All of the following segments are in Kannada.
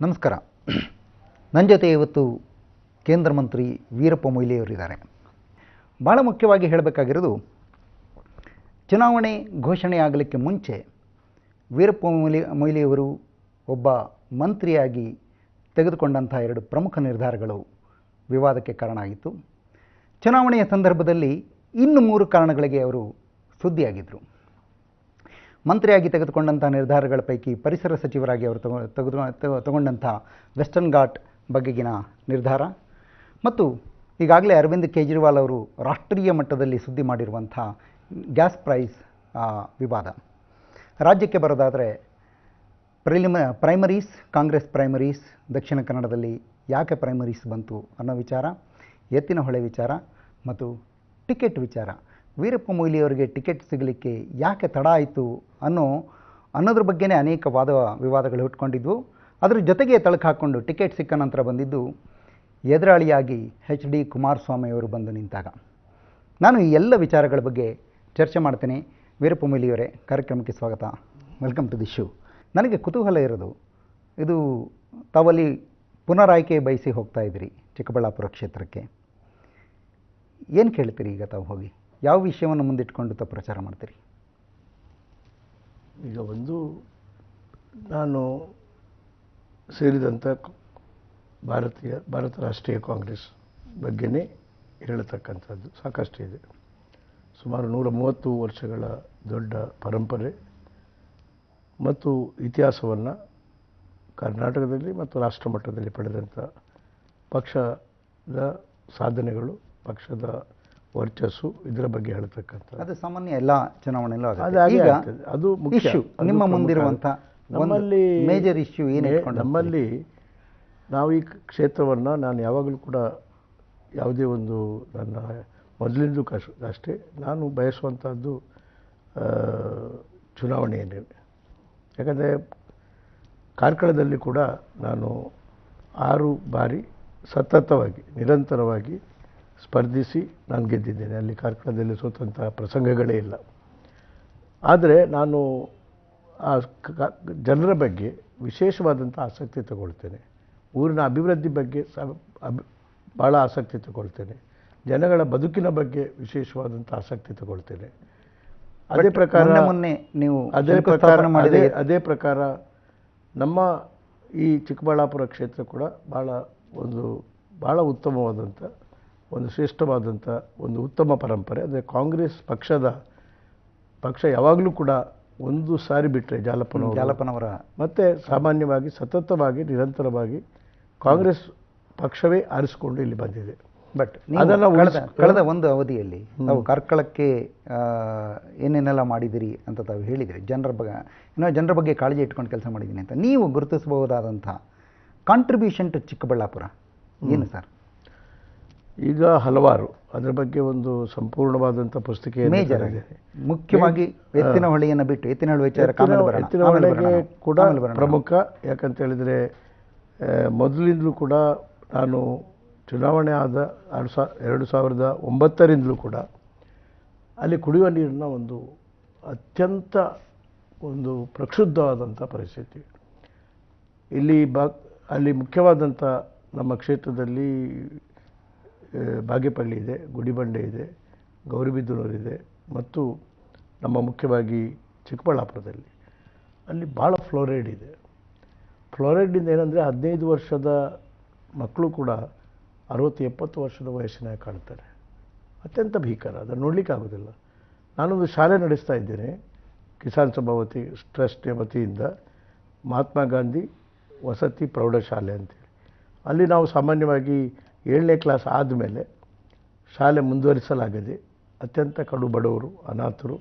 ನಮಸ್ಕಾರ. ನನ್ನ ಜೊತೆ ಇವತ್ತು ಕೇಂದ್ರ ಮಂತ್ರಿ ವೀರಪ್ಪ ಮೊಯ್ಲಿಯವರಿದ್ದಾರೆ. ಭಾಳ ಮುಖ್ಯವಾಗಿ ಹೇಳಬೇಕಾಗಿರೋದು, ಚುನಾವಣೆ ಘೋಷಣೆ ಆಗಲಿಕ್ಕೆ ಮುಂಚೆ ವೀರಪ್ಪ ಮೊಯ್ಲಿಯವರು ಒಬ್ಬ ಮಂತ್ರಿಯಾಗಿ ತೆಗೆದುಕೊಂಡಂಥ ಎರಡು ಪ್ರಮುಖ ನಿರ್ಧಾರಗಳು ವಿವಾದಕ್ಕೆ ಕಾರಣ ಆಗಿತ್ತು. ಚುನಾವಣೆಯ ಸಂದರ್ಭದಲ್ಲಿ ಇನ್ನು 3 ಕಾರಣಗಳಿಗೆ ಅವರು ಸುದ್ದಿಯಾಗಿದ್ದರು. ಮಂತ್ರಿಯಾಗಿ ತೆಗೆದುಕೊಂಡಂಥ ನಿರ್ಧಾರಗಳ ಪೈಕಿ ಪರಿಸರ ಸಚಿವರಾಗಿ ಅವರು ತಗೊಂಡಂಥ ವೆಸ್ಟರ್ನ್ ಘಾಟ್ ಬಗೆಗಿನ ನಿರ್ಧಾರ ಮತ್ತು ಈಗಾಗಲೇ ಅರವಿಂದ್ ಕೇಜ್ರಿವಾಲ್ ಅವರು ರಾಷ್ಟ್ರೀಯ ಮಟ್ಟದಲ್ಲಿ ಸುದ್ದಿ ಮಾಡಿರುವಂಥ ಗ್ಯಾಸ್ ಪ್ರೈಸ್ ವಿವಾದ. ರಾಜ್ಯಕ್ಕೆ ಬರೋದಾದರೆ ಪ್ರೈಮರೀಸ್, ಕಾಂಗ್ರೆಸ್ ಪ್ರೈಮರೀಸ್ ದಕ್ಷಿಣ ಕನ್ನಡದಲ್ಲಿ ಯಾಕೆ ಪ್ರೈಮರೀಸ್ ಬಂತು ಅನ್ನೋ ವಿಚಾರ, ಎತ್ತಿನಹೊಳೆ ವಿಚಾರ ಮತ್ತು ಟಿಕೆಟ್ ವಿಚಾರ. ವೀರಪ್ಪ ಮೊಯ್ಲಿಯವರಿಗೆ ಟಿಕೆಟ್ ಸಿಗಲಿಕ್ಕೆ ಯಾಕೆ ತಡ ಆಯಿತು ಅನ್ನೋದ್ರ ಬಗ್ಗೆನೇ ಅನೇಕ ವಿವಾದಗಳು ಹುಟ್ಕೊಂಡಿದ್ವು. ಅದರ ಜೊತೆಗೆ ತಳಕು ಹಾಕ್ಕೊಂಡು ಟಿಕೆಟ್ ಸಿಕ್ಕ ನಂತರ ಬಂದಿದ್ದು ಎದುರಾಳಿಯಾಗಿ HD ಕುಮಾರಸ್ವಾಮಿ ಅವರು ಬಂದು ನಿಂತಾಗ. ನಾನು ಈ ಎಲ್ಲ ವಿಚಾರಗಳ ಬಗ್ಗೆ ಚರ್ಚೆ ಮಾಡ್ತೇನೆ. ವೀರಪ್ಪ ಮೊಯ್ಲಿಯವರೇ, ಕಾರ್ಯಕ್ರಮಕ್ಕೆ ಸ್ವಾಗತ. Welcome to the show. ನನಗೆ ಕುತೂಹಲ ಇರೋದು, ಇದು ತಾವಲ್ಲಿ ಪುನರಾಯ್ಕೆ ಬಯಸಿ ಹೋಗ್ತಾ ಇದ್ದೀರಿ ಚಿಕ್ಕಬಳ್ಳಾಪುರ ಕ್ಷೇತ್ರಕ್ಕೆ. ಏನು ಕೇಳ್ತೀರಿ ಈಗ ತಾವು ಹೋಗಿ? ಯಾವ ವಿಷಯವನ್ನು ಮುಂದಿಟ್ಕೊಂಡು ತಾವು ಪ್ರಚಾರ ಮಾಡ್ತೀರಿ? ಈಗ ನಾನು ಸೇರಿದಂಥ ಭಾರತ ರಾಷ್ಟ್ರೀಯ ಕಾಂಗ್ರೆಸ್ ಬಗ್ಗೆನೇ ಹೇಳತಕ್ಕಂಥದ್ದು ಸಾಕಷ್ಟು ಇದೆ. ಸುಮಾರು 130 ವರ್ಷಗಳ ದೊಡ್ಡ ಪರಂಪರೆ ಮತ್ತು ಇತಿಹಾಸವನ್ನು ಕರ್ನಾಟಕದಲ್ಲಿ ಮತ್ತು ರಾಷ್ಟ್ರ ಮಟ್ಟದಲ್ಲಿ ಪಡೆದಂಥ ಪಕ್ಷದ ಸಾಧನೆಗಳು, ಪಕ್ಷದ ವರ್ಚಸ್ಸು, ಇದರ ಬಗ್ಗೆ ಹೇಳ್ತಕ್ಕಂಥ ಅದು ಸಾಮಾನ್ಯ ಎಲ್ಲ ಚುನಾವಣೆಯಲ್ಲೂ ಅದು ಮುಖ್ಯ. ನಿಮ್ಮ ಮುಂದಿರುವಂಥ ನಮ್ಮಲ್ಲಿ ಮೇಜರ್ ಇಶ್ಯೂ ಏನೇ ನಮ್ಮಲ್ಲಿ ನಾವು ಈ ಕ್ಷೇತ್ರವನ್ನು ನಾನು ಯಾವಾಗಲೂ ಕೂಡ ಯಾವುದೇ ಒಂದು ನನ್ನ ಮೊದಲಿಂದಲೂ ಅಷ್ಟೇ ನಾನು ಬಯಸುವಂಥದ್ದು ಚುನಾವಣೆಯನ್ನೇ. ಯಾಕಂದರೆ ಕಾರ್ಕಳದಲ್ಲಿ ಕೂಡ ನಾನು 6 ಬಾರಿ ಸತತವಾಗಿ ನಿರಂತರವಾಗಿ ಸ್ಪರ್ಧಿಸಿ ನಾನು ಗೆದ್ದಿದ್ದೇನೆ. ಅಲ್ಲಿ ಕಾರ್ಕಳದಲ್ಲಿ ಸೋತಂಥ ಪ್ರಸಂಗಗಳೇ ಇಲ್ಲ. ಆದರೆ ನಾನು ಆ ಜನರ ಬಗ್ಗೆ ವಿಶೇಷವಾದಂಥ ಆಸಕ್ತಿ ತಗೊಳ್ತೇನೆ. ಊರಿನ ಅಭಿವೃದ್ಧಿ ಬಗ್ಗೆ ಭಾಳ ಆಸಕ್ತಿ ತಗೊಳ್ತೇನೆ. ಜನಗಳ ಬದುಕಿನ ಬಗ್ಗೆ ವಿಶೇಷವಾದಂಥ ಆಸಕ್ತಿ ತಗೊಳ್ತೇನೆ. ಅದೇ ಪ್ರಕಾರ ನಮ್ಮ ಈ ಚಿಕ್ಕಬಳ್ಳಾಪುರ ಕ್ಷೇತ್ರ ಕೂಡ ಭಾಳ ಉತ್ತಮವಾದಂಥ ಒಂದು ಶ್ರೇಷ್ಠವಾದಂಥ ಒಂದು ಉತ್ತಮ ಪರಂಪರೆ. ಅಂದರೆ ಕಾಂಗ್ರೆಸ್ ಪಕ್ಷ ಯಾವಾಗಲೂ ಕೂಡ ಒಂದು ಸಾರಿ ಬಿಟ್ಟರೆ ಜಾಲಪ್ಪನವರ ಮತ್ತು ಸಾಮಾನ್ಯವಾಗಿ ಸತತವಾಗಿ ನಿರಂತರವಾಗಿ ಕಾಂಗ್ರೆಸ್ ಪಕ್ಷವೇ ಆರಿಸಿಕೊಂಡು ಇಲ್ಲಿ ಬಂದಿದೆ. ಬಟ್ ಅದನ್ನು ಕಳೆದ ಒಂದು ಅವಧಿಯಲ್ಲಿ ನಾವು ಕಾರ್ಕಳಕ್ಕೆ ಏನೇನೆಲ್ಲ ಮಾಡಿದಿರಿ ಅಂತ ತಾವು ಹೇಳಿದಿರಿ. ಜನರ ಬಗ್ಗೆ ಕಾಳಜಿ ಇಟ್ಕೊಂಡು ಕೆಲಸ ಮಾಡಿದ್ದೀನಿ ಅಂತ ನೀವು ಗುರುತಿಸಬಹುದಾದಂಥ ಕಾಂಟ್ರಿಬ್ಯೂಷನ್ ಟು ಚಿಕ್ಕಬಳ್ಳಾಪುರ ಏನು ಸರ್? ಈಗ ಹಲವಾರು ಅದರ ಬಗ್ಗೆ ಒಂದು ಸಂಪೂರ್ಣವಾದಂಥ ಪುಸ್ತಕ ಮೇಜರ್ ಆಗಿ ಮುಖ್ಯವಾಗಿ ಎತ್ತಿನಹೊಳೆಯನ್ನು ಬಿಟ್ಟು ಎತ್ತಿನಹೊಳೆಗೆ ಕೂಡ ಪ್ರಮುಖ. ಯಾಕಂತ ಹೇಳಿದರೆ ಮೊದಲಿಂದಲೂ ಕೂಡ ನಾನು ಚುನಾವಣೆ ಆದ 2009ರಿಂದಲೂ ಕೂಡ ಅಲ್ಲಿ ಕುಡಿಯುವ ನೀರಿನ ಒಂದು ಅತ್ಯಂತ ಪ್ರಕ್ಷುಬ್ಧವಾದಂಥ ಪರಿಸ್ಥಿತಿ. ಅಲ್ಲಿ ಮುಖ್ಯವಾದಂಥ ನಮ್ಮ ಕ್ಷೇತ್ರದಲ್ಲಿ ಬಾಗೇಪಲ್ಲಿ ಇದೆ, ಗುಡಿಬಂಡೆ ಇದೆ, ಗೌರಿಬಿದನೂರಿದೆ ಮತ್ತು ನಮ್ಮ ಮುಖ್ಯವಾಗಿ ಚಿಕ್ಕಬಳ್ಳಾಪುರದಲ್ಲಿ ಅಲ್ಲಿ ಭಾಳ ಫ್ಲೋರೈಡ್ ಇದೆ. ಫ್ಲೋರೈಡಿಂದ ಏನಂದರೆ 15 ವರ್ಷದ ಮಕ್ಕಳು ಕೂಡ 60-70 ವರ್ಷದ ವಯಸ್ಸಿನ ಕಾಣ್ತಾರೆ. ಅತ್ಯಂತ ಭೀಕರ, ಅದನ್ನು ನೋಡಲಿಕ್ಕೆ ಆಗೋದಿಲ್ಲ. ನಾನೊಂದು ಶಾಲೆ ನಡೆಸ್ತಾ ಇದ್ದೇನೆ, ಕಿಸಾನ್ ಸಭಾ ಟ್ರಸ್ಟ್ ವತಿಯಿಂದ ಮಹಾತ್ಮ ಗಾಂಧಿ ವಸತಿ ಪ್ರೌಢಶಾಲೆ ಅಂತೇಳಿ. ಅಲ್ಲಿ ನಾವು ಸಾಮಾನ್ಯವಾಗಿ 7ನೇ ಕ್ಲಾಸ್ ಆದಮೇಲೆ ಶಾಲೆ ಮುಂದುವರಿಸಲಾಗದೆ ಅತ್ಯಂತ ಕಡು ಬಡವರು, ಅನಾಥರು,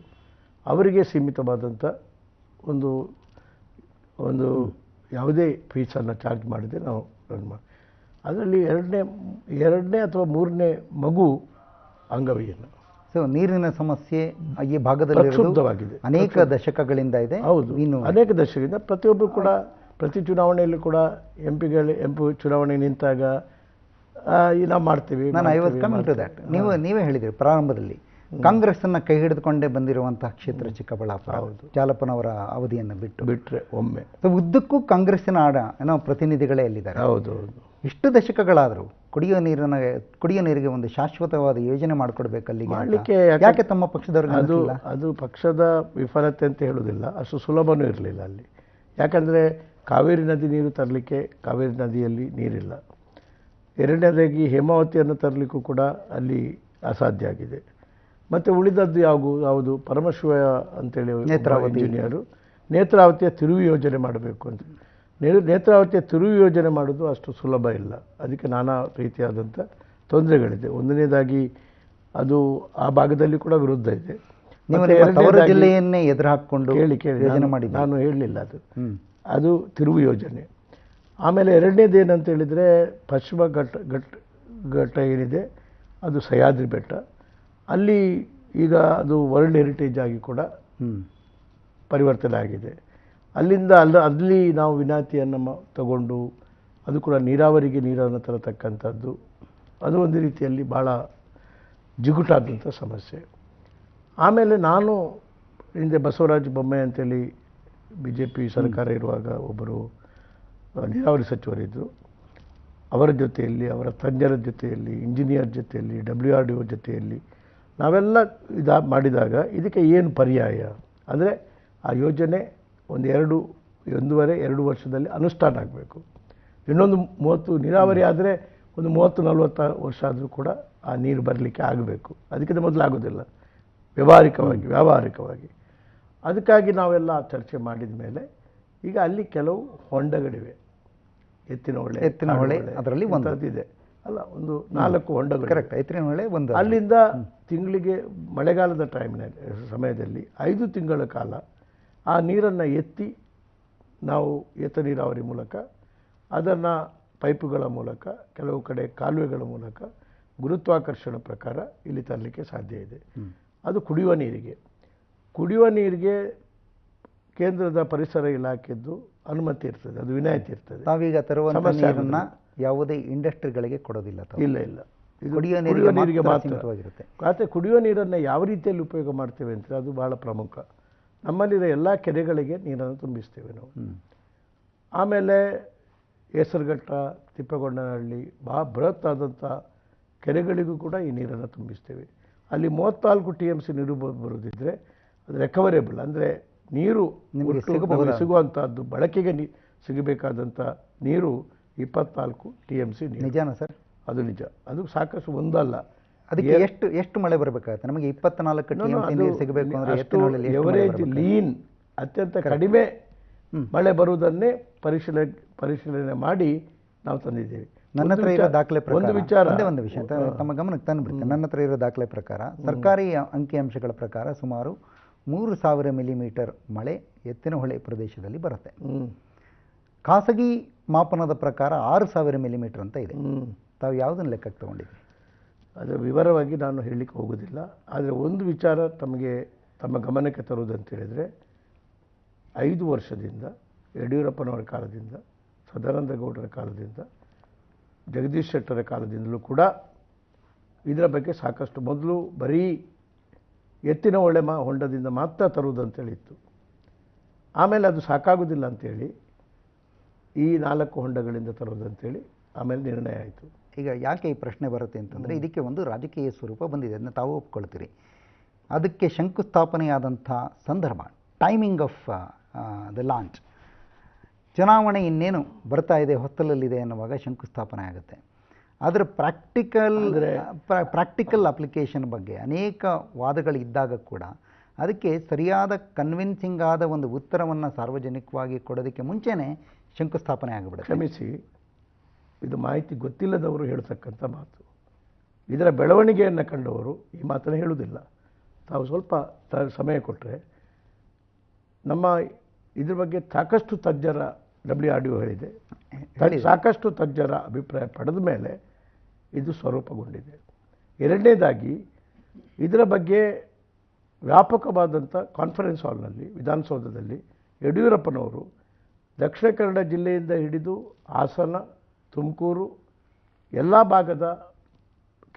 ಅವರಿಗೆ ಸೀಮಿತವಾದಂಥ ಒಂದು ಯಾವುದೇ ಫೀಸನ್ನು ಚಾರ್ಜ್ ಮಾಡಿದೆ ನಾವು ರನ್ ಮಾಡಿ. ಅದರಲ್ಲಿ ಎರಡನೇ ಅಥವಾ 3ನೇ ಮಗು ಅಂಗವಿಹೀನ. ಸೊ ನೀರಿನ ಸಮಸ್ಯೆ ಈ ಭಾಗದಲ್ಲಿ ಪ್ರಕ್ಷುಬ್ಧವಾಗಿದೆ, ಅನೇಕ ದಶಕಗಳಿಂದ ಇದೆ. ಹೌದು, ಅನೇಕ ದಶಕದಿಂದ ಪ್ರತಿಯೊಬ್ಬರು ಕೂಡ ಪ್ರತಿ ಚುನಾವಣೆಯಲ್ಲೂ ಕೂಡ ಎಂ ಪಿ ಚುನಾವಣೆ ನಿಂತಾಗ ನಾವು ಮಾಡ್ತೀವಿ. ನಾನು I was coming to that. ನೀವೇ ಹೇಳಿದ್ರಿ ಪ್ರಾರಂಭದಲ್ಲಿ ಕಾಂಗ್ರೆಸ್ಸನ್ನು ಕೈ ಹಿಡಿದುಕೊಂಡೇ ಬಂದಿರುವಂತಹ ಕ್ಷೇತ್ರ ಚಿಕ್ಕಬಳ್ಳಾಪುರ. ಹೌದು. ಜಾಲಪ್ಪನವರ ಅವಧಿಯನ್ನು ಬಿಟ್ಟರೆ ಒಮ್ಮೆ. ಸೊ ಉದ್ದಕ್ಕೂ ಕಾಂಗ್ರೆಸ್ಸಿನ ಏನೋ ಪ್ರತಿನಿಧಿಗಳೇ ಅಲ್ಲಿದ್ದಾರೆ. ಹೌದು. ಇಷ್ಟು ದಶಕಗಳಾದರೂ ಕುಡಿಯೋ ನೀರಿಗೆ ಒಂದು ಶಾಶ್ವತವಾದ ಯೋಜನೆ ಮಾಡಿಕೊಡ್ಬೇಕಲ್ಲಿ ಮಾಡಲಿಕ್ಕೆ ಯಾಕೆ ತಮ್ಮ ಪಕ್ಷದವ್ರಿಗೆ ಅದು ಪಕ್ಷದ ವಿಫಲತೆ ಅಂತ ಹೇಳೋದಿಲ್ಲ, ಅಷ್ಟು ಸುಲಭನೂ ಇರಲಿಲ್ಲ ಅಲ್ಲಿ. ಯಾಕಂದರೆ ಕಾವೇರಿ ನದಿ ನೀರು ತರಲಿಕ್ಕೆ ಕಾವೇರಿ ನದಿಯಲ್ಲಿ ನೀರಿಲ್ಲ. ಎರಡನೇದಾಗಿ ಹೇಮಾವತಿಯನ್ನು ತರಲಿಕ್ಕೂ ಕೂಡ ಅಲ್ಲಿ ಅಸಾಧ್ಯ ಆಗಿದೆ. ಮತ್ತು ಉಳಿದದ್ದು ಯಾವುದು ಪರಮಶಿವ ಅಂತೇಳಿ ಇಂಜಿನಿಯರು ನೇತ್ರಾವತಿಯ ತಿರುವು ಯೋಜನೆ ಮಾಡಬೇಕು ಅಂತ. ನೇತ್ರಾವತಿಯ ತಿರುವು ಯೋಜನೆ ಮಾಡೋದು ಅಷ್ಟು ಸುಲಭ ಇಲ್ಲ. ಅದಕ್ಕೆ ನಾನಾ ರೀತಿಯಾದಂಥ ತೊಂದರೆಗಳಿದೆ. ಒಂದನೇದಾಗಿ ಅದು ಆ ಭಾಗದಲ್ಲಿ ಕೂಡ ವಿರುದ್ಧ ಇದೆ. ಜಿಲ್ಲೆಯನ್ನೇ ಎದುರು ಹಾಕಿಕೊಂಡು ಯೋಜನೆ ಮಾಡಿ ನಾನು ಹೇಳಲಿಲ್ಲ ಅದು ತಿರುವು ಯೋಜನೆ. ಆಮೇಲೆ ಎರಡನೇದು ಏನಂತ ಹೇಳಿದರೆ ಪಶ್ಚಿಮ ಘಟ್ಟ ಏನಿದೆ ಅದು ಸಹ್ಯಾದ್ರಿ ಬೆಟ್ಟ, ಅಲ್ಲಿ ಈಗ ಅದು ವರ್ಲ್ಡ್ ಹೆರಿಟೇಜ್ ಆಗಿ ಕೂಡ ಪರಿವರ್ತನೆ ಆಗಿದೆ. ಅಲ್ಲಿ ನಾವು ವಿನಾಯಿತಿಯನ್ನು ತಗೊಂಡು ಅದು ಕೂಡ ನೀರಾವರಿಗೆ ನೀರನ್ನು ತರತಕ್ಕಂಥದ್ದು, ಅದು ಒಂದು ರೀತಿಯಲ್ಲಿ ಭಾಳ ಜಿಗುಟಾದಂಥ ಸಮಸ್ಯೆ. ಆಮೇಲೆ ನಾನು ಹಿಂದೆ ಬಸವರಾಜ ಬೊಮ್ಮಾಯಿ ಅಂತೇಳಿ BJP ಸರ್ಕಾರ ಇರುವಾಗ ಒಬ್ಬರು ನೀರಾವರಿ ಸಚಿವರಿದ್ದರು. ಅವರ ಜೊತೆಯಲ್ಲಿ, ಅವರ ತಜ್ಞರ ಜೊತೆಯಲ್ಲಿ, ಇಂಜಿನಿಯರ್ ಜೊತೆಯಲ್ಲಿ, WRDO ಜೊತೆಯಲ್ಲಿ ನಾವೆಲ್ಲ ಮಾಡಿದಾಗ ಇದಕ್ಕೆ ಏನು ಪರ್ಯಾಯ ಅಂದರೆ ಆ ಯೋಜನೆ ಒಂದೂವರೆ 2 ವರ್ಷದಲ್ಲಿ ಅನುಷ್ಠಾನ ಆಗಬೇಕು. ಇನ್ನೊಂದು 30 ನೀರಾವರಿ ಆದರೆ ಒಂದು 30-40 ವರ್ಷ ಆದರೂ ಕೂಡ ಆ ನೀರು ಬರಲಿಕ್ಕೆ ಆಗಬೇಕು. ಅದಕ್ಕಿಂತ ಮೊದಲು ಆಗೋದಿಲ್ಲ ವ್ಯಾವಹಾರಿಕವಾಗಿ. ಅದಕ್ಕಾಗಿ ನಾವೆಲ್ಲ ಚರ್ಚೆ ಮಾಡಿದ ಮೇಲೆ ಈಗ ಅಲ್ಲಿ ಕೆಲವು ಹೊಂಡಗಳಿವೆ. ಎತ್ತಿನ ಹೊಳೆ ಅದರಲ್ಲಿ ಒಂದಿದೆ ಅಲ್ಲ, ಒಂದು 4 ಹೊಂಡಗಳು. ಕರೆಕ್ಟ್. ಎತ್ತಿನ ಹೊಳೆ ಒಂದು. ಅಲ್ಲಿಂದ ತಿಂಗಳಿಗೆ ಮಳೆಗಾಲದ ಸಮಯದಲ್ಲಿ 5 ತಿಂಗಳ ಕಾಲ ಆ ನೀರನ್ನು ಎತ್ತಿ ನಾವು ಏತ ನೀರಾವರಿ ಮೂಲಕ ಅದನ್ನು ಪೈಪುಗಳ ಮೂಲಕ ಕೆಲವು ಕಡೆ ಕಾಲುವೆಗಳ ಮೂಲಕ ಗುರುತ್ವಾಕರ್ಷಣ ಪ್ರಕಾರ ಇಲ್ಲಿ ತರಲಿಕ್ಕೆ ಸಾಧ್ಯ ಇದೆ. ಅದು ಕುಡಿಯುವ ನೀರಿಗೆ ಕೇಂದ್ರದ ಪರಿಸರ ಇಲಾಖೆದ್ದು ಅನುಮತಿ ಇರ್ತದೆ, ಅದು ವಿನಾಯಿತಿ ಇರ್ತದೆ. ನಾವೀಗ ತರುವಂಥ ನೀರನ್ನು ಯಾವುದೇ ಇಂಡಸ್ಟ್ರಿಗಳಿಗೆ ಕೊಡೋದಿಲ್ಲ. ಇಲ್ಲ ಇದು ಕುಡಿಯುವ ನೀರಿಗೆ ಮಾತ್ರವಾಗಿರುತ್ತೆ. ಆದರೆ ಕುಡಿಯುವ ನೀರನ್ನು ಯಾವ ರೀತಿಯಲ್ಲಿ ಉಪಯೋಗ ಮಾಡ್ತೇವೆ ಅಂದರೆ ಅದು ಬಹಳ ಪ್ರಮುಖ. ನಮ್ಮಲ್ಲಿರೋ ಎಲ್ಲ ಕೆರೆಗಳಿಗೆ ನೀರನ್ನು ತುಂಬಿಸ್ತೇವೆ ನಾವು. ಆಮೇಲೆ ಹೆಸರುಘಟ್ಟ, ತಿಪ್ಪಗೊಂಡನಹಳ್ಳಿ ಬೃಹತ್ ಆದಂಥ ಕೆರೆಗಳಿಗೂ ಕೂಡ ಈ ನೀರನ್ನು ತುಂಬಿಸ್ತೇವೆ. ಅಲ್ಲಿ 34 TMC ನೀರು ಬರೋದಿದ್ರೆ ಅದು ರೆಕವರೇಬಲ್, ಅಂದರೆ ನೀರು ಸಿಗುವಂಥದ್ದು, ಬಳಕೆಗೆ ಸಿಗಬೇಕಾದಂಥ ನೀರು 24 TMC ನೀರು. ನಿಜಾನ ಸರ್? ಅದು ನಿಜ. ಅದು ಸಾಕಷ್ಟು ಒಂದಲ್ಲ. ಅದಕ್ಕೆ ಎಷ್ಟು ಮಳೆ ಬರಬೇಕಾಗುತ್ತೆ? ನಮಗೆ 24 TMC ನೀರು ಸಿಗಬೇಕು ಅಂದರೆ ಎವರೇಜ್ ಲೀನ್ ಅತ್ಯಂತ ಕಡಿಮೆ ಮಳೆ ಬರುವುದನ್ನೇ ಪರಿಶೀಲನೆ ಮಾಡಿ ನಾವು ತಂದಿದ್ದೇವೆ. ನನ್ನ ಹತ್ರ ಇರೋ ದಾಖಲೆ ಪ್ರಕಾರ ಒಂದು ವಿಷಯ ತಮ್ಮ ಗಮನಕ್ಕೆ ತಂದುಬಿಡ್ತೇನೆ. ನನ್ನ ಹತ್ರ ಇರೋ ದಾಖಲೆ ಪ್ರಕಾರ, ಸರ್ಕಾರಿ ಅಂಕಿಅಂಶಗಳ ಪ್ರಕಾರ ಸುಮಾರು 3000 ಮಿಲಿಮೀಟರ್ ಮಳೆ ಎತ್ತಿನಹೊಳೆ ಪ್ರದೇಶದಲ್ಲಿ ಬರುತ್ತೆ. ಖಾಸಗಿ ಮಾಪನದ ಪ್ರಕಾರ 6000 ಮಿಲಿಮೀಟರ್ ಅಂತ ಇದೆ. ತಾವು ಯಾವುದನ್ನು ಲೆಕ್ಕಕ್ಕೆ ತಗೊಂಡಿದ್ದೀವಿ? ಅದರ ವಿವರವಾಗಿ ನಾನು ಹೇಳಲಿಕ್ಕೆ ಹೋಗೋದಿಲ್ಲ. ಆದರೆ ಒಂದು ವಿಚಾರ ತಮ್ಮ ಗಮನಕ್ಕೆ ತರುವುದಂತ ಹೇಳಿದರೆ, 5 ವರ್ಷದಿಂದ ಯಡಿಯೂರಪ್ಪನವರ ಕಾಲದಿಂದ, ಸದಾನಂದ ಗೌಡರ ಕಾಲದಿಂದ, ಜಗದೀಶ್ ಶೆಟ್ಟರ ಕಾಲದಿಂದಲೂ ಕೂಡ ಇದರ ಬಗ್ಗೆ ಸಾಕಷ್ಟು, ಮೊದಲು ಬರೀ ಎತ್ತಿನ ಹೊಳೆ ಹೊಂಡದಿಂದ ಮಾತ್ರ ತರುವುದಂತೇಳಿತ್ತು. ಆಮೇಲೆ ಅದು ಸಾಕಾಗೋದಿಲ್ಲ ಅಂಥೇಳಿ ಈ 4 ಹೊಂಡಗಳಿಂದ ತರುವುದಂತೇಳಿ ಆಮೇಲೆ ನಿರ್ಣಯ ಆಯಿತು. ಈಗ ಯಾಕೆ ಈ ಪ್ರಶ್ನೆ ಬರುತ್ತೆ ಅಂತಂದರೆ, ಇದಕ್ಕೆ ಒಂದು ರಾಜಕೀಯ ಸ್ವರೂಪ ಬಂದಿದೆ, ಅದನ್ನು ತಾವು ಒಪ್ಕೊಳ್ತೀರಿ. ಅದಕ್ಕೆ ಶಂಕುಸ್ಥಾಪನೆಯಾದಂಥ ಸಂದರ್ಭ, ಟೈಮಿಂಗ್ ಆಫ್ ದ ಲಾಂಚ್, ಚುನಾವಣೆ ಇನ್ನೇನು ಬರ್ತಾ ಇದೆ, ಹೊತ್ತಲಲ್ಲಿದೆ ಅನ್ನುವಾಗ ಶಂಕುಸ್ಥಾಪನೆ ಆಗುತ್ತೆ. ಅದರ ಪ್ರಾಕ್ಟಿಕಲ್ ಅಪ್ಲಿಕೇಶನ್ ಬಗ್ಗೆ ಅನೇಕ ವಾದಗಳಿದ್ದಾಗ ಕೂಡ ಅದಕ್ಕೆ ಸರಿಯಾದ ಕನ್ವಿನ್ಸಿಂಗ್ ಆದ ಒಂದು ಉತ್ತರವನ್ನು ಸಾರ್ವಜನಿಕವಾಗಿ ಕೊಡೋದಕ್ಕೆ ಮುಂಚೆನೇ ಶಂಕುಸ್ಥಾಪನೆ ಆಗಿಬಿಡುತ್ತೆ. ಕ್ಷಮಿಸಿ, ಇದು ಮಾಹಿತಿ ಗೊತ್ತಿಲ್ಲದವರು ಹೇಳ್ತಕ್ಕಂಥ ಮಾತು. ಇದರ ಬೆಳವಣಿಗೆಯನ್ನು ಕಂಡವರು ಈ ಮಾತನ್ನು ಹೇಳುವುದಿಲ್ಲ. ತಾವು ಸ್ವಲ್ಪ ಸಮಯ ಕೊಟ್ಟರೆ ನಮ್ಮ ಇದ್ರ ಬಗ್ಗೆ ಸಾಕಷ್ಟು ತಜ್ಞರ WRDO ಹೇಳಿದೆ, ಸಾಕಷ್ಟು ತಜ್ಞರ ಅಭಿಪ್ರಾಯ ಪಡೆದ ಮೇಲೆ ಇದು ಸ್ವರೂಪಗೊಂಡಿದೆ. ಎರಡನೇದಾಗಿ ಇದರ ಬಗ್ಗೆ ವ್ಯಾಪಕವಾದಂಥ ಕಾನ್ಫರೆನ್ಸ್ ಹಾಲ್ನಲ್ಲಿ, ವಿಧಾನಸೌಧದಲ್ಲಿ ಯಡಿಯೂರಪ್ಪನವರು ದಕ್ಷಿಣ ಕನ್ನಡ ಜಿಲ್ಲೆಯಿಂದ ಹಿಡಿದು ಹಾಸನ, ತುಮಕೂರು ಎಲ್ಲ ಭಾಗದ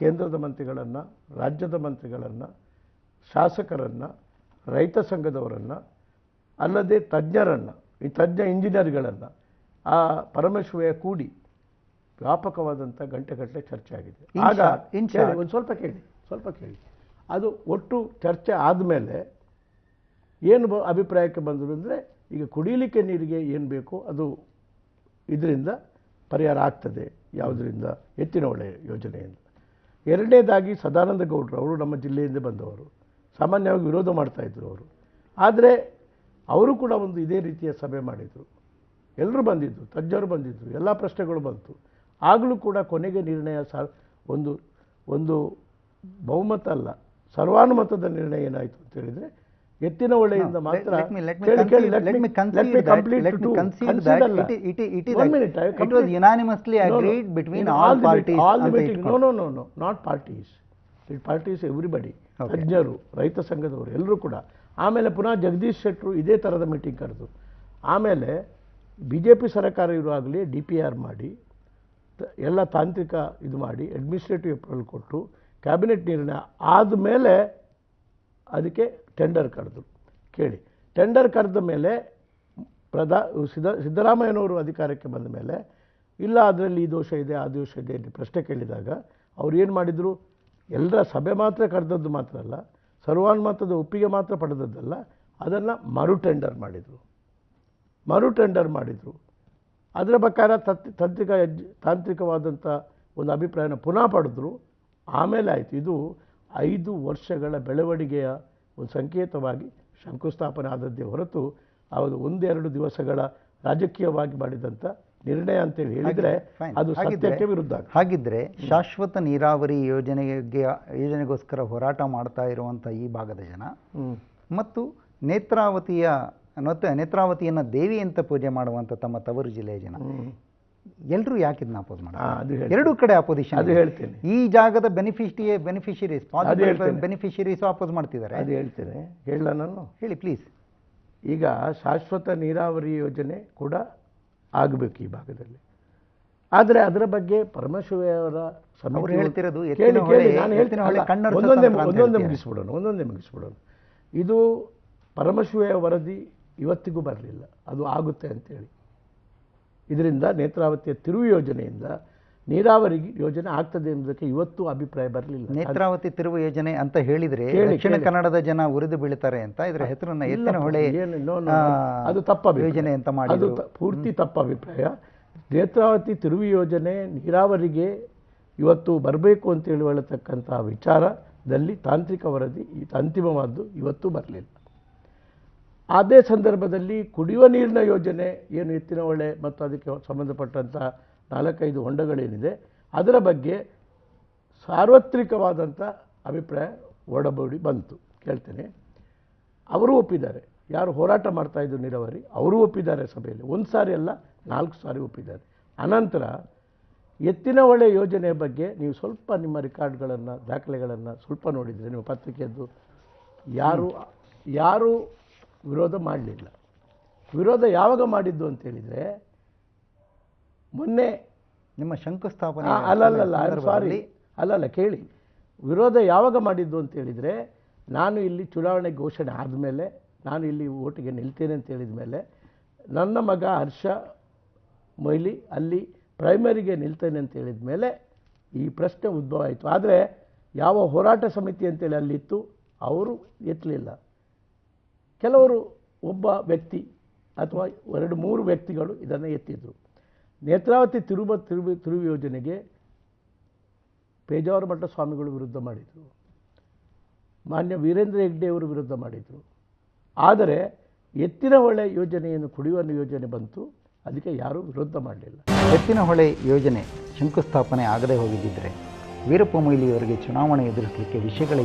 ಕೇಂದ್ರದ ಮಂತ್ರಿಗಳನ್ನು, ರಾಜ್ಯದ ಮಂತ್ರಿಗಳನ್ನು ಶಾಸಕರನ್ನು, ರೈತ ಸಂಘದವರನ್ನು, ಅಲ್ಲದೆ ತಜ್ಞರನ್ನು, ಈ ತಜ್ಞ ಇಂಜಿನಿಯರ್ಗಳನ್ನು ಆ ಪರಮೇಶ್ವರಯ್ಯ ಕೂಡಿ ವ್ಯಾಪಕವಾದಂಥ ಗಂಟೆಗಟ್ಟಲೆ ಚರ್ಚೆ ಆಗಿದೆ. ಆಗ ಒಂದು ಸ್ವಲ್ಪ ಕೇಳಿ ಅದು ಒಟ್ಟು ಚರ್ಚೆ ಆದಮೇಲೆ ಏನು ಅಭಿಪ್ರಾಯಕ್ಕೆ ಬಂದರು ಅಂದರೆ, ಈಗ ಕುಡಿಯಲಿಕ್ಕೆ ನೀರಿಗೆ ಏನು ಬೇಕೋ ಅದು ಇದರಿಂದ ಪರಿಹಾರ ಆಗ್ತದೆ. ಯಾವುದರಿಂದ? ಎತ್ತಿನ ಹೊಳೆ ಯೋಜನೆಯಿಂದ. ಎರಡನೇದಾಗಿ ಸದಾನಂದ ಗೌಡರು, ಅವರು ನಮ್ಮ ಜಿಲ್ಲೆಯಿಂದ ಬಂದವರು, ಸಾಮಾನ್ಯವಾಗಿ ವಿರೋಧ ಮಾಡ್ತಾಯಿದ್ರು ಅವರು. ಆದರೆ ಅವರು ಕೂಡ ಒಂದು ಇದೇ ರೀತಿಯ ಸಭೆ ಮಾಡಿದರು. ಎಲ್ಲರೂ ಬಂದಿದ್ದರು, ತಜ್ಞರು ಬಂದಿದ್ದರು, ಎಲ್ಲ ಪ್ರಶ್ನೆಗಳು ಬಂತು. ಆಗಲೂ ಕೂಡ ಕೊನೆಗೆ ನಿರ್ಣಯ ಒಂದು ಬಹುಮತ ಅಲ್ಲ, ಸರ್ವಾನುಮತದ ನಿರ್ಣಯ ಏನಾಯಿತು ಅಂತ ಹೇಳಿದರೆ, ಎತ್ತಿನ ಹೊಳೆಯಿಂದ ಮಾತ್ರ ಪಾರ್ಟೀಸ್ ಎವ್ರಿಬಡಿ, ತಜ್ಞರು, ರೈತ ಸಂಘದವರು ಎಲ್ಲರೂ ಕೂಡ. ಆಮೇಲೆ ಪುನಃ ಜಗದೀಶ್ ಶೆಟ್ಟರು ಇದೇ ಥರದ ಮೀಟಿಂಗ್ ಕರೆದು, ಆಮೇಲೆ BJP ಸರ್ಕಾರ ಇರುವಾಗಲೇ DPR ಮಾಡಿ ಎಲ್ಲ ತಾಂತ್ರಿಕ ಇದು ಮಾಡಿ ಅಡ್ಮಿನಿಸ್ಟ್ರೇಟಿವ್ ಅಪ್ರೂವಲ್ ಕೊಟ್ಟು ಕ್ಯಾಬಿನೆಟ್ ನಿರ್ಣಯ ಆದಮೇಲೆ ಅದಕ್ಕೆ ಟೆಂಡರ್ ಕರೆದು. ಕೇಳಿ, ಟೆಂಡರ್ ಕರೆದ ಮೇಲೆ ಸಿದ್ದರಾಮಯ್ಯನವರು ಅಧಿಕಾರಕ್ಕೆ ಬಂದ ಮೇಲೆ ಇಲ್ಲ ಅದರಲ್ಲಿ ಈ ದೋಷ ಇದೆ ಆ ದೋಷ ಇದೆ ಅಂತ ಪ್ರಶ್ನೆ ಕೇಳಿದಾಗ ಅವ್ರು ಏನು ಮಾಡಿದರು? ಎಲ್ಲರ ಸಭೆ ಮಾತ್ರ ಕರೆದದ್ದು ಮಾತ್ರ ಅಲ್ಲ, ಸರ್ವಾನುಮತದ ಒಪ್ಪಿಗೆ ಮಾತ್ರ ಪಡೆದದ್ದಲ್ಲ, ಅದನ್ನು ಮರು ಟೆಂಡರ್ ಮಾಡಿದರು. ಅದರ ಪ್ರಕಾರ ತಾಂತ್ರಿಕವಾದಂಥ ಒಂದು ಅಭಿಪ್ರಾಯನ ಪುನಃ ಪಡೆದ್ರು. ಆಮೇಲೆ ಆಯಿತು. ಇದು 5 ವರ್ಷಗಳ ಬೆಳವಣಿಗೆಯ ಒಂದು ಸಂಕೇತವಾಗಿ ಶಂಕುಸ್ಥಾಪನೆ ಆದದ್ದೇ ಹೊರತು ಅದು 1-2 ದಿವಸಗಳ ರಾಜಕೀಯವಾಗಿ ಮಾಡಿದಂಥ ನಿರ್ಣಯ ಅಂತೇಳಿ ಹೇಳಿದರೆ ಅದು ಸತ್ಯಕ್ಕೆ ವಿರುದ್ಧ. ಹಾಗಿದ್ರೆ ಶಾಶ್ವತ ನೀರಾವರಿ ಯೋಜನೆಗೋಸ್ಕರ ಹೋರಾಟ ಮಾಡ್ತಾ ಇರುವಂಥ ಈ ಭಾಗದ ಜನ ಮತ್ತು ನೇತ್ರಾವತಿಯನ್ನು ದೇವಿ ಅಂತ ಪೂಜೆ ಮಾಡುವಂಥ ತಮ್ಮ ತವರು ಜಿಲ್ಲೆಯ ಜನ ಎಲ್ಲರೂ ಯಾಕೆ ಇದನ್ನ ಅಪೋಸ್ ಮಾಡ್ತಾರೆ? ಎರಡೂ ಕಡೆ ಅಪೋಸಿಷನ್. ಅದು ಹೇಳ್ತೇನೆ. ಈ ಜಾಗದ ಬೆನಿಫಿಷರೀಸ್ ಅಪೋಸ್ ಮಾಡ್ತಿದ್ದಾರೆ. ಅದು ಹೇಳ್ತೇನೆ. ಹೇಳ ನಾನು ಹೇಳಿ ಪ್ಲೀಸ್. ಈಗ ಶಾಶ್ವತ ನೀರಾವರಿ ಯೋಜನೆ ಕೂಡ ಆಗಬೇಕು ಈ ಭಾಗದಲ್ಲಿ. ಆದರೆ ಅದರ ಬಗ್ಗೆ ಪರಮೇಶ್ವರಯ್ಯ ಅವರ ಅವರು ಹೇಳ್ತಿರೋದು ಒಂದೊಂದೇ ಮುಗಿಸ್ಬಿಡೋಣ. ಇದು ಪರಮೇಶ್ವರಯ್ಯ ವರದಿ ಇವತ್ತಿಗೂ ಬರಲಿಲ್ಲ, ಅದು ಆಗುತ್ತೆ ಅಂತೇಳಿ. ಇದರಿಂದ ನೇತ್ರಾವತಿಯ ತಿರುವು ಯೋಜನೆಯಿಂದ ನೀರಾವರಿ ಯೋಜನೆ ಆಗ್ತದೆ ಎಂಬುದಕ್ಕೆ ಇವತ್ತು ಅಭಿಪ್ರಾಯ ಬರಲಿಲ್ಲ. ನೇತ್ರಾವತಿ ತಿರುವು ಯೋಜನೆ ಅಂತ ಹೇಳಿದರೆ ದಕ್ಷಿಣ ಕನ್ನಡದ ಜನ ಉರಿದು ಬೀಳ್ತಾರೆ ಅಂತ ಇದರ ಹೆಸರನ್ನ ಎತ್ತಿನ ಹೊಳೆ ಅದು ತಪ್ಪ ಯೋಜನೆ ಅಂತ ಮಾಡಿ, ಅದು ಪೂರ್ತಿ ತಪ್ಪ ಅಭಿಪ್ರಾಯ. ನೇತ್ರಾವತಿ ತಿರುವು ಯೋಜನೆ ನೀರಾವರಿಗೆ ಇವತ್ತು ಬರಬೇಕು ಅಂತೇಳಿ ಹೇಳತಕ್ಕಂಥ ವಿಚಾರದಲ್ಲಿ ತಾಂತ್ರಿಕ ವರದಿ ಅಂತಿಮವಾದ್ದು ಇವತ್ತು ಬರಲಿಲ್ಲ. ಅದೇ ಸಂದರ್ಭದಲ್ಲಿ ಕುಡಿಯುವ ನೀರಿನ ಯೋಜನೆ ಏನು ಎತ್ತಿನ ಹೊಳೆ ಮತ್ತು ಅದಕ್ಕೆ ಸಂಬಂಧಪಟ್ಟಂಥ 4-5 ಹೊಂಡಗಳೇನಿದೆ ಅದರ ಬಗ್ಗೆ ಸಾರ್ವತ್ರಿಕವಾದಂಥ ಅಭಿಪ್ರಾಯ ಒಡಗೂಡಿ ಬಂತು. ಕೇಳ್ತೇನೆ, ಅವರು ಒಪ್ಪಿದ್ದಾರೆ. ಯಾರು ಹೋರಾಟ ಮಾಡ್ತಾಯಿದ್ರು ನೀರಾವರಿ ಅವರು ಒಪ್ಪಿದ್ದಾರೆ ಸಭೆಯಲ್ಲಿ. 1 ಸಾರಿ ಅಲ್ಲ 4 ಸಾರಿ ಒಪ್ಪಿದ್ದಾರೆ. ಅನಂತರ ಎತ್ತಿನ ಹೊಳೆ ಯೋಜನೆಯ ಬಗ್ಗೆ ನೀವು ಸ್ವಲ್ಪ ನಿಮ್ಮ ರೆಕಾರ್ಡ್ಗಳನ್ನು ದಾಖಲೆಗಳನ್ನು ಸ್ವಲ್ಪ ನೋಡಿದರೆ, ನೀವು ಪತ್ರಿಕೆಯದ್ದು ಯಾರು ವಿರೋಧ ಮಾಡಲಿಲ್ಲ. ವಿರೋಧ ಯಾವಾಗ ಮಾಡಿದ್ದು ಅಂತೇಳಿದರೆ, ಮೊನ್ನೆ ನಿಮ್ಮ ಶಂಕುಸ್ಥಾಪನೆ ಅಲ್ಲಲ್ಲ ಕೇಳಿ, ವಿರೋಧ ಯಾವಾಗ ಮಾಡಿದ್ದು ಅಂತೇಳಿದರೆ, ನಾನು ಇಲ್ಲಿ ಚುನಾವಣೆ ಘೋಷಣೆ ಆದಮೇಲೆ, ನಾನು ಇಲ್ಲಿ ಓಟಿಗೆ ನಿಲ್ತೇನೆ ಅಂತ ಹೇಳಿದ ಮೇಲೆ, ನನ್ನ ಮಗ ಹರ್ಷ ಮೊಯ್ಲಿ ಅಲ್ಲಿ ಪ್ರೈಮರಿಗೆ ನಿಲ್ತೇನೆ ಅಂತ ಹೇಳಿದ ಮೇಲೆ ಈ ಪ್ರಶ್ನೆ ಉದ್ಭವ ಆಯಿತು. ಆದರೆ ಯಾವ ಹೋರಾಟ ಸಮಿತಿ ಅಂತೇಳಿ ಅಲ್ಲಿತ್ತು ಅವರು ಎತ್ತಲಿಲ್ಲ. ಕೆಲವರು ಒಬ್ಬ ವ್ಯಕ್ತಿ ಅಥವಾ 2-3 ವ್ಯಕ್ತಿಗಳು ಇದನ್ನು ಎತ್ತಿದ್ರು. ನೇತ್ರಾವತಿ ತಿರುವು ಯೋಜನೆಗೆ ಪೇಜಾವರ ಮಠ ಸ್ವಾಮಿಗಳು ವಿರುದ್ಧ ಮಾಡಿದರು, ಮಾನ್ಯ ವೀರೇಂದ್ರ ಹೆಗ್ಡೆಯವರು ವಿರುದ್ಧ ಮಾಡಿದರು. ಆದರೆ ಎತ್ತಿನ ಹೊಳೆ ಯೋಜನೆಯನ್ನು ಕುಡಿಯುವ ಯೋಜನೆ ಬಂತು, ಅದಕ್ಕೆ ಯಾರೂ ವಿರೋಧ ಮಾಡಲಿಲ್ಲ. ಎತ್ತಿನ ಹೊಳೆ ಯೋಜನೆ ಶಂಕುಸ್ಥಾಪನೆ ಆಗದೆ ಹೋಗಿದ್ದಿದ್ರೆ ವೀರಪ್ಪ ಮೊಯ್ಲಿಯವರಿಗೆ ಚುನಾವಣೆ ಎದುರಿಸಲಿಕ್ಕೆ ವಿಷಯಗಳ